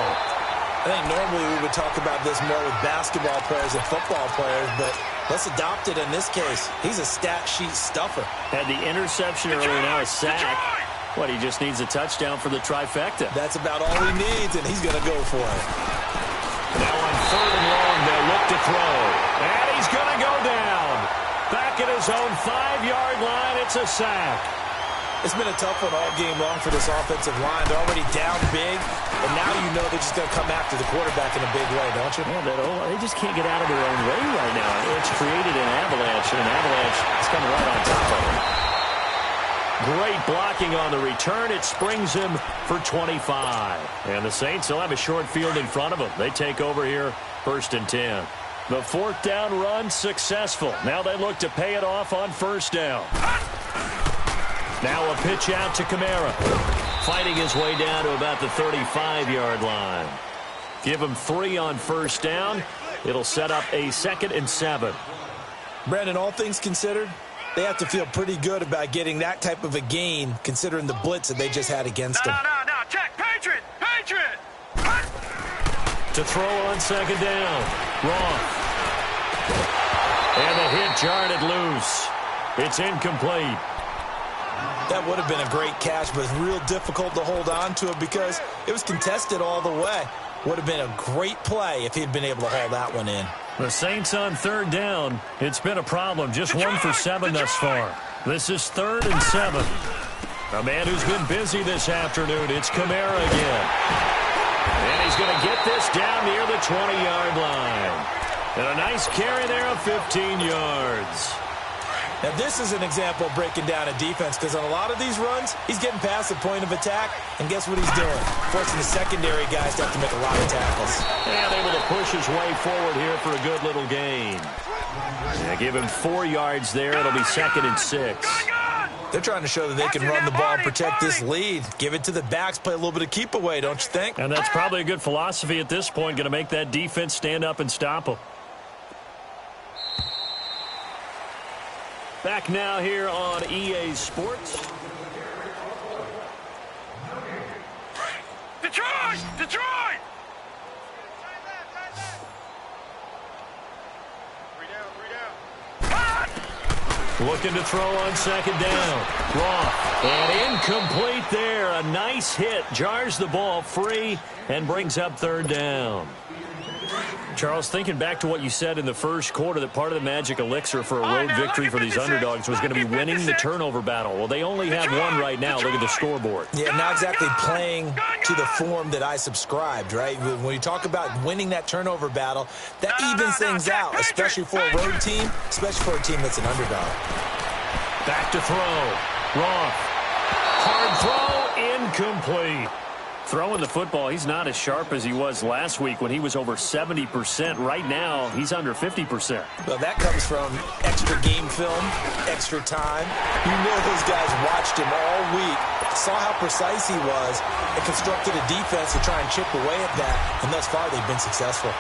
Speaker 3: I think normally we would talk about this more with basketball players and football players, but let's adopt it in this case. He's a stat sheet stuffer.
Speaker 2: Had the interception earlier, now a sack. What, he just needs a touchdown for the trifecta.
Speaker 3: That's about all he needs, and he's going to go for it.
Speaker 2: Now on third and long, they'll look to throw. And he's going to go down. Back at his own 5-yard line, it's a sack.
Speaker 3: It's been a tough one all game long for this offensive line. They're already down big, and now you know they're just going to come after the quarterback in a big way, don't you?
Speaker 2: Yeah, they just can't get out of their own way right now. It's created an avalanche, and an avalanche is coming right on top of them. Great blocking on the return. It springs him for 25. And the Saints will have a short field in front of them. They take over here, 1st and 10. The 4th down run successful. Now they look to pay it off on 1st down. Now a pitch out to Kamara. Fighting his way down to about the 35-yard line. Give him 3 on 1st down. It'll set up a 2nd and 7.
Speaker 3: Brandon, all things considered, they have to feel pretty good about getting that type of a gain, considering the blitz that they just had against them.
Speaker 4: No, check, Patriot!
Speaker 2: To throw on 2nd down. Roth. And the hit jarred it loose. It's incomplete.
Speaker 3: That would have been a great catch, but it's real difficult to hold on to it because it was contested all the way. Would have been a great play if he'd been able to haul that one in.
Speaker 2: The Saints on 3rd down. It's been a problem. Just 1 for 7 thus far. This is 3rd and 7. A man who's been busy this afternoon. It's Kamara again. And he's going to get this down near the 20-yard line. And a nice carry there of 15 yards.
Speaker 3: Now, this is an example of breaking down a defense because on a lot of these runs, he's getting past the point of attack, and guess what he's doing? Forcing the secondary guys to have to make a lot of tackles.
Speaker 2: And able to push his way forward here for a good little gain. Yeah, give him 4 yards there. It'll be 2nd and 6.
Speaker 3: They're trying to show that they can run the ball and protect this lead. Give it to the backs, play a little bit of keep away, don't you think?
Speaker 2: And that's probably a good philosophy at this point, going to make that defense stand up and stop them. Back now here on EA Sports.
Speaker 4: Detroit!
Speaker 2: Looking to throw on 2nd down. Roth. And incomplete there. A nice hit. Jars the ball free and brings up 3rd down. Charles, thinking back to what you said in the first quarter, that part of the magic elixir for a road victory for these underdogs was going to be winning the turnover battle. Well, they only have 1 right now. Look at the scoreboard.
Speaker 3: Yeah, not exactly playing to the form that I subscribed, right? When you talk about winning that turnover battle, that evens things out, especially for a road team, especially for a team that's an underdog.
Speaker 2: Back to throw. Roth. Hard throw. Incomplete. Throwing the football, he's not as sharp as he was last week when he was over 70%. Right now, he's under 50%.
Speaker 3: Well, that comes from extra game film, extra time. You know those guys watched him all week, saw how precise he was, and constructed a defense to try and chip away at that. And thus far, they've been successful.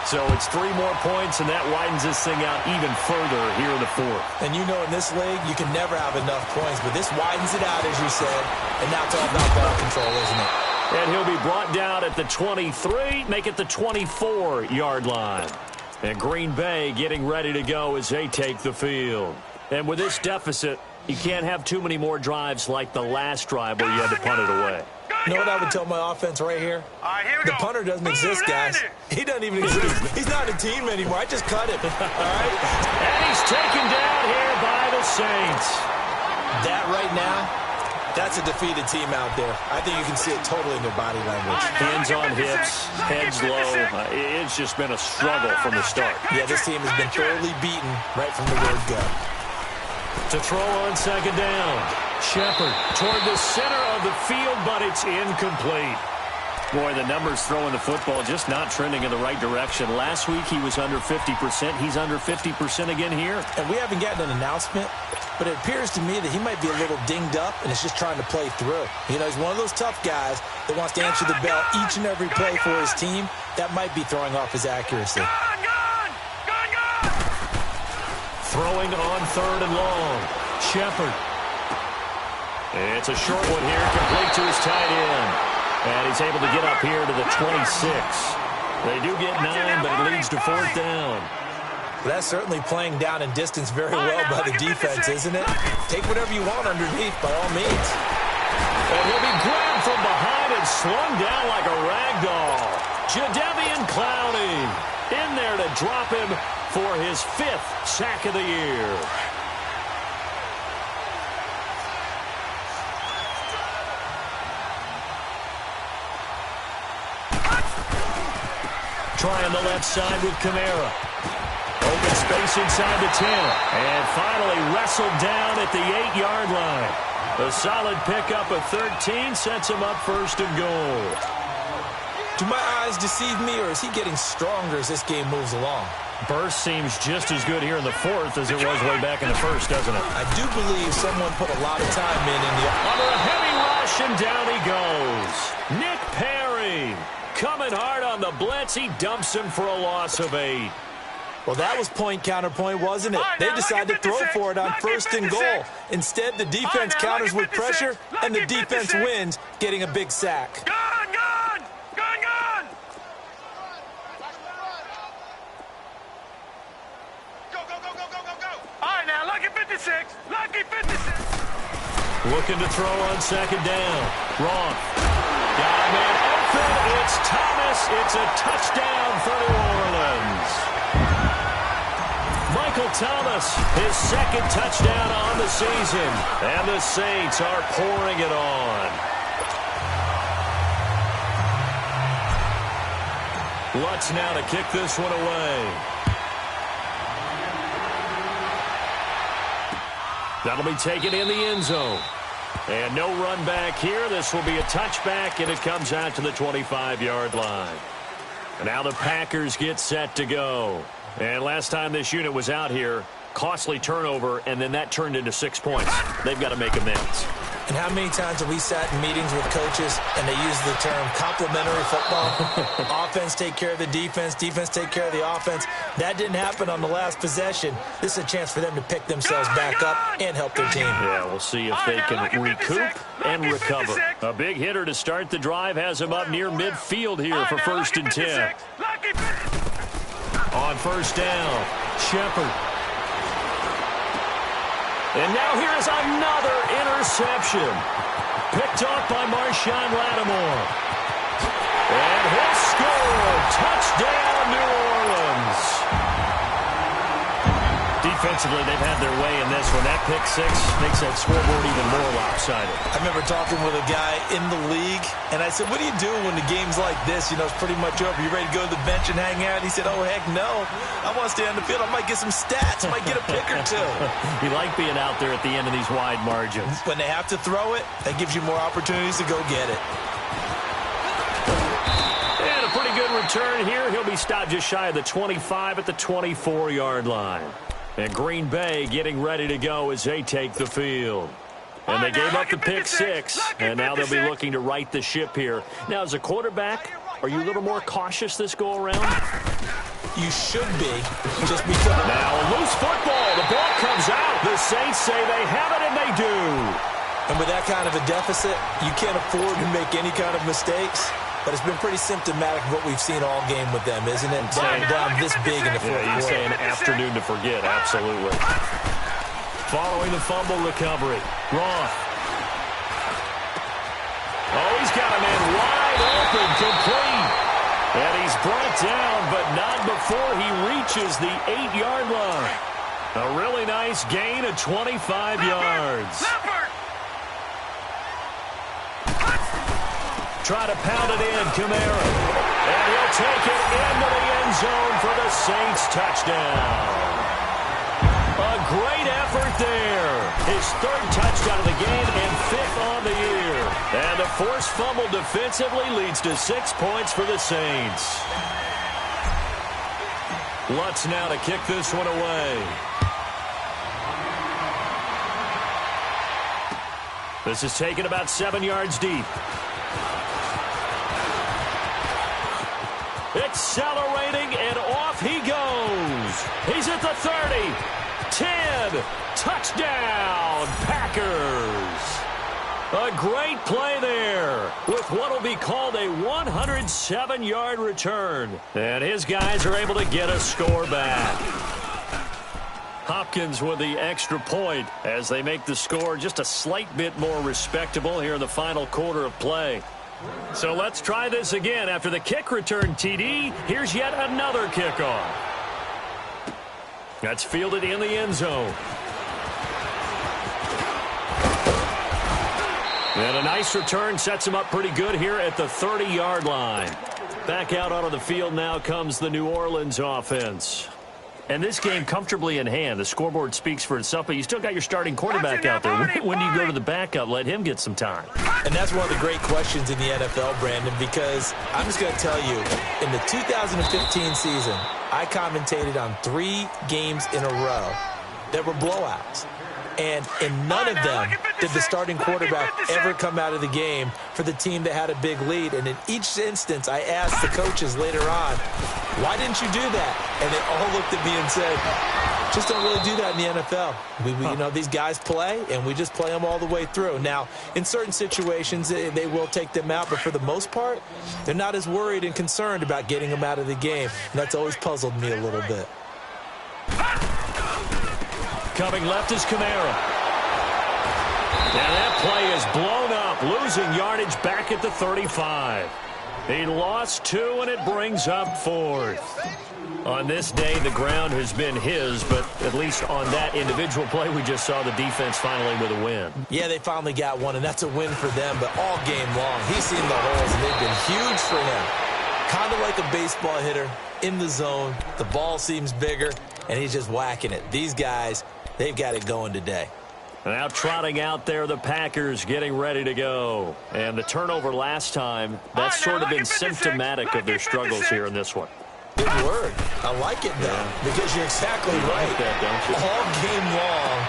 Speaker 2: So it's 3 more points, and that widens this thing out even further here in the 4th.
Speaker 3: And you know in this league, you can never have enough points, but this widens it out, as you said, and now it's all about ball control, isn't it?
Speaker 2: And he'll be brought down at the 23, make it the 24-yard line. And Green Bay getting ready to go as they take the field. And with this deficit, you can't have too many more drives like the last drive where you had to punt it away.
Speaker 3: You know what I would tell my offense right here? The punter doesn't exist, guys. He doesn't even exist. He's not a team anymore. I just cut him. All right?
Speaker 2: And he's taken down here by the Saints.
Speaker 3: That right now, that's a defeated team out there. I think you can see it totally in their body language.
Speaker 2: Hands on hips, heads low. It's just been a struggle from the start.
Speaker 3: Yeah, this team has been thoroughly beaten right from the word go.
Speaker 2: To throw on 2nd down. Shepard toward the center of the field, but it's incomplete. Boy, the numbers throwing the football just not trending in the right direction. Last week he was under 50%. He's under 50% again here.
Speaker 3: And we haven't gotten an announcement, but it appears to me that he might be a little dinged up and is just trying to play through. You know, he's one of those tough guys that wants to answer the bell each and every play for his team. That might be throwing off his accuracy.
Speaker 2: Throwing on 3rd and long. Shepard. It's a short one here, complete to his tight end. And he's able to get up here to the 26. They do get 9, but it leads to 4th down.
Speaker 3: Well, that's certainly playing down in distance very well by the defense, isn't it? Take whatever you want underneath, by all means.
Speaker 2: And he'll be grabbed from behind and slung down like a rag doll. Jadeveon Clowney in there to drop him for his 5th sack of the year. trying the left side with Kamara. Open space inside the 10. And finally wrestled down at the 8-yard line. A solid pickup of 13 sets him up first and goal.
Speaker 3: Do my eyes deceive me, or is he getting stronger as this game moves along?
Speaker 2: Burst seems just as good here in the fourth as it was way back in the first, doesn't it?
Speaker 3: I do believe someone put a lot of time in the...
Speaker 2: Under a heavy rush, and down he goes. Nick Perry coming hard on the blitz. He dumps him for a loss of 8.
Speaker 3: Well, that was point counterpoint, wasn't it? They decided to throw for it on first and goal. Instead, the defense counters with pressure, and the defense wins, getting a big sack.
Speaker 4: Gone! All right, now, lucky 56. Lucky 56.
Speaker 2: Looking to throw on second down. Wrong. Got a man open. It's Thomas. It's a touchdown for New Orleans. Michael Thomas, his second touchdown on the season. And the Saints are pouring it on. Lutz now to kick this one away. That'll be taken in the end zone. And no run back here. This will be a touchback, and it comes out to the 25-yard line. And now the Packers get set to go. And last time this unit was out here, costly turnover, and then that turned into 6 points. They've got to make amends.
Speaker 3: And how many times have we sat in meetings with coaches and they use the term complementary football? Offense take care of the defense, defense take care of the offense. That didn't happen on the last possession. This is a chance for them to pick themselves back up and help their team.
Speaker 2: Yeah, we'll see if they can recoup and recover. A big hitter to start the drive has him up near midfield here for first and 10. On first down, Shepard. And now here's another interception. Picked off by Marshawn Lattimore. And he'll score. Touchdown, New Orleans. Defensively, they've had their way in this one. That pick six makes that scoreboard even more lopsided.
Speaker 3: I remember talking with a guy in the league, and I said, what do you do when the game's like this? You know, it's pretty much over. You ready to go to the bench and hang out? He said, oh, heck no. I want to stay on the field. I might get some stats. I might get a pick or two.
Speaker 2: You like being out there at the end of these wide margins.
Speaker 3: When they have to throw it, that gives you more opportunities to go get it.
Speaker 2: And a pretty good return here. He'll be stopped just shy of the 25 at the 24-yard line. And Green Bay getting ready to go as they take the field. And they gave up the pick six, and now they'll be looking to right the ship here. Now, as a quarterback, are you a little more cautious this go-around?
Speaker 3: You should be, just because.
Speaker 2: Now, a loose football. The ball comes out. The Saints say they have it, and they do.
Speaker 3: And with that kind of a deficit, you can't afford to make any kind of mistakes. But it's been pretty symptomatic of what we've seen all game with them, isn't it? Down this big in the fourth quarter.
Speaker 2: You say an afternoon to forget, absolutely. Following the fumble recovery, Roth. Oh, he's got a man wide open, complete. And he's brought down, but not before he reaches the 8-yard line. A really nice gain of 25 yards. Try to pound it in, Kamara. And he'll take it into the end zone for the Saints touchdown. A great effort there. His third touchdown of the game and fifth on the year. And the forced fumble defensively leads to 6 points for the Saints. Lutz now to kick this one away. This is taken about 7 yards deep. Accelerating, and off he goes. He's at the 30. 10. Touchdown, Packers. A great play there with what will be called a 107-yard return. And his guys are able to get a score back. Hopkins with the extra point as they make the score just a slight bit more respectable here in the final quarter of play. So let's try this again. After the kick return TD, here's yet another kickoff. That's fielded in the end zone. And a nice return sets him up pretty good here at the 30-yard line. Back out onto the field now comes the New Orleans offense. And this game comfortably in hand. The scoreboard speaks for itself, but you still got your starting quarterback out there. When do you go to the backup? Let him get some time.
Speaker 3: And that's one of the great questions in the NFL, Brandon, because I'm just going to tell you, in the 2015 season, I commentated on 3 games in a row that were blowouts. And in none of them did the starting quarterback ever come out of the game for the team that had a big lead. And in each instance, I asked the coaches later on, why didn't you do that? And they all looked at me and said, just don't really do that in the NFL. You know, these guys play, and we just play them all the way through. Now, in certain situations, they will take them out, but for the most part, they're not as worried and concerned about getting them out of the game. And that's always puzzled me a little bit.
Speaker 2: Coming left is Kamara. And that play is blown up, losing yardage back at the 35. He lost 2, and it brings up 4th. On this day, the ground has been his, but at least on that individual play, we just saw the defense finally with a win.
Speaker 3: Yeah, they finally got one, and that's a win for them, but all game long, he's seen the holes, and they've been huge for him. Kind of like a baseball hitter in the zone. The ball seems bigger, and he's just whacking it. These guys, they've got it going today.
Speaker 2: Now trotting out there, the Packers getting ready to go. And the turnover last time, that's sort of been symptomatic of their struggles here in this one.
Speaker 3: Good word. I like it, though, because you're exactly right.
Speaker 2: Like that, don't you?
Speaker 3: All game long,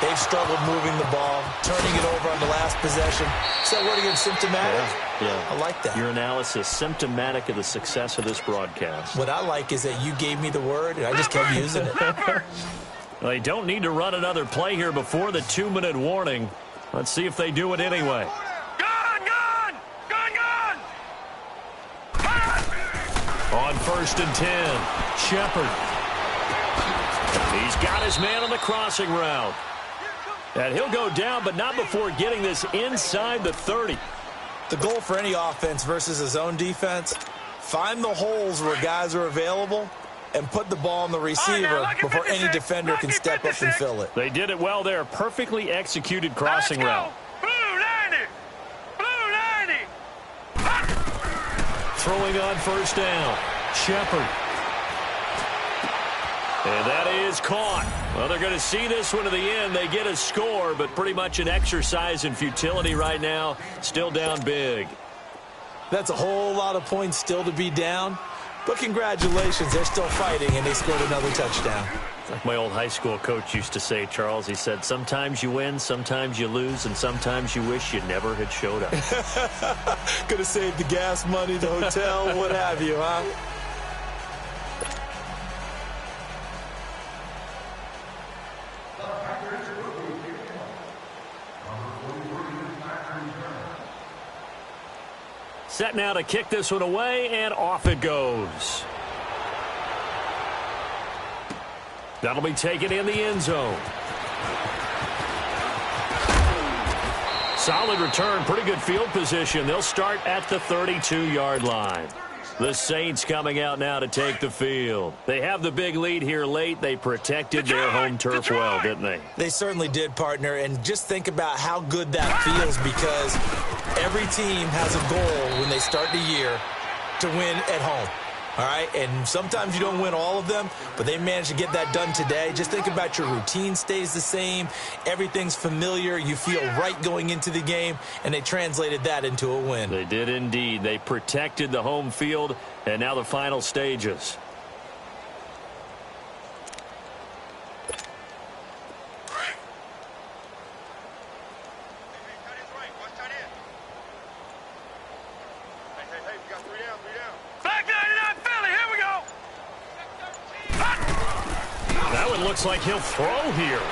Speaker 3: they've struggled moving the ball, turning it over on the last possession. Is that word again, symptomatic?
Speaker 2: Yeah.
Speaker 3: I like that.
Speaker 2: Your analysis, symptomatic of the success of this broadcast.
Speaker 3: What I like is that you gave me the word, and I just kept using it.
Speaker 2: They don't need to run another play here before the 2-minute warning. Let's see if they do it anyway.
Speaker 4: Gone!
Speaker 2: On 1st and 10, Shepard. He's got his man on the crossing route. And he'll go down, but not before getting this inside the 30.
Speaker 3: The goal for any offense versus his own defense, find the holes where guys are available and put the ball on the receiver before any defender can step up and fill it.
Speaker 2: They did it well there. Perfectly executed crossing route.
Speaker 4: Blue 90! Blue 90!
Speaker 2: Throwing on 1st down. Shepard. And that is caught. Well, they're going to see this one to the end. They get a score, but pretty much an exercise in futility right now. Still down big.
Speaker 3: That's a whole lot of points still to be down. But congratulations, they're still fighting, and they scored another touchdown.
Speaker 2: Like my old high school coach used to say, Charles, he said, sometimes you win, sometimes you lose, and sometimes you wish you never had showed up.
Speaker 3: Could have saved the gas money, the hotel, what have you, huh?
Speaker 2: Set now to kick this one away, and off it goes. That'll be taken in the end zone. Solid return, pretty good field position. They'll start at the 32-yard line. The Saints coming out now to take the field. They have the big lead here late. They protected their home turf well, didn't they?
Speaker 3: They certainly did, partner. And just think about how good that feels, because every team has a goal when they start the year to win at home. All right, and sometimes you don't win all of them, but they managed to get that done today. Just think about your routine stays the same. Everything's familiar. You feel right going into the game, and they translated that into a win.
Speaker 2: They did indeed. They protected the home field, and now the final stages. Looks like he'll throw here.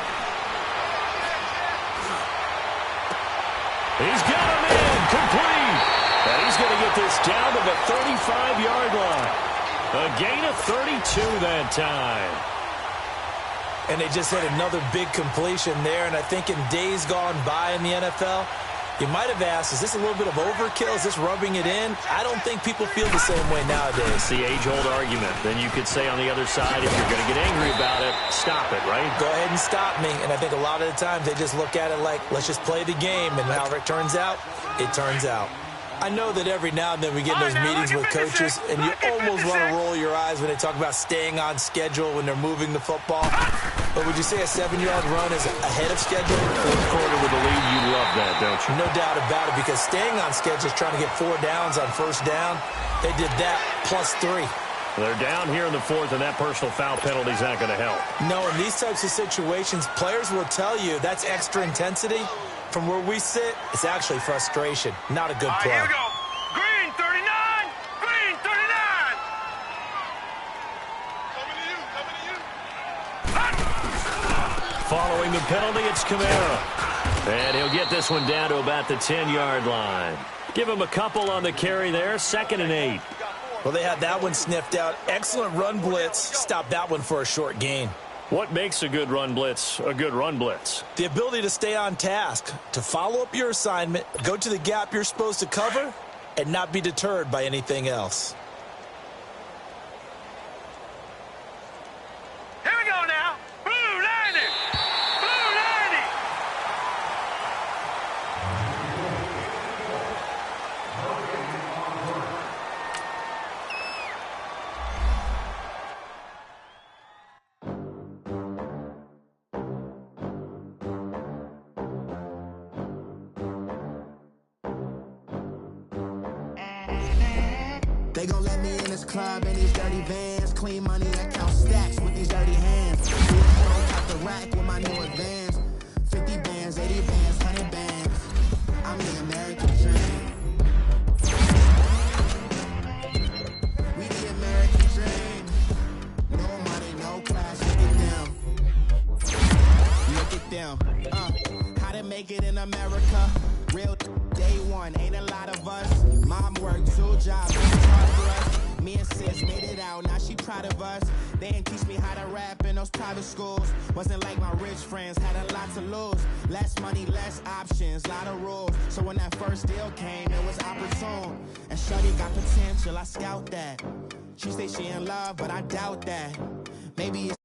Speaker 2: He's got him in, complete. And he's going to get this down to the 35-yard line. A gain of 32 that time.
Speaker 3: And they just had another big completion there. And I think in days gone by in the NFL, you might have asked, is this a little bit of overkill? Is this rubbing it in? I don't think people feel the same way nowadays.
Speaker 2: It's the age-old argument. Then you could say on the other side, if you're going to get angry about it, stop it, right?
Speaker 3: Go ahead and stop me. And I think a lot of the times they just look at it like, let's just play the game. And however it turns out, it turns out. I know that every now and then we get in those meetings with coaches, and you almost want to roll your eyes when they talk about staying on schedule when they're moving the football. But would you say a 7-yard run is ahead of schedule?
Speaker 2: Fourth quarter with the lead, you love that, don't you?
Speaker 3: No doubt about it, because staying on schedule is trying to get 4 downs on first down. They did that +3.
Speaker 2: They're down here in the fourth, and that personal foul penalty is not going to help.
Speaker 3: No, in these types of situations, players will tell you that's extra intensity. From where we sit, it's actually frustration, not a good play.
Speaker 4: Here we go. Green 39. Green 39. Coming to you.
Speaker 2: Following the penalty, it's Kamara. And he'll get this one down to about the 10-yard line. Give him a couple on the carry there, 2nd and 8.
Speaker 3: Well, they had that one sniffed out. Excellent run blitz. Stopped that one for a short gain.
Speaker 2: What makes a good run blitz a good run blitz?
Speaker 3: The ability to stay on task, to follow up your assignment, go to the gap you're supposed to cover, and not be deterred by anything else.
Speaker 4: Here we go now. Blue 90. Blue 90.
Speaker 5: They gon' let me in this club in these dirty vans. Clean money, I count stacks with these dirty hands. Top the rack with my new advance. 50 bands, 80 bands, 100 bands. I'm the American dream. We the American dream. No money, no class, look at them. Look at them. How to make it in America. Real day one, ain't a lot of us. Mom worked 2 jobs, hard for us. Me and sis made it out, now she proud of us. They didn't teach me how to rap in those private schools. Wasn't like my rich friends, had a lot to lose. Less money, less options, lot of rules. So when that first deal came, it was opportune. And shorty got potential, I scout that. She say she in love, but I doubt that. Maybe it's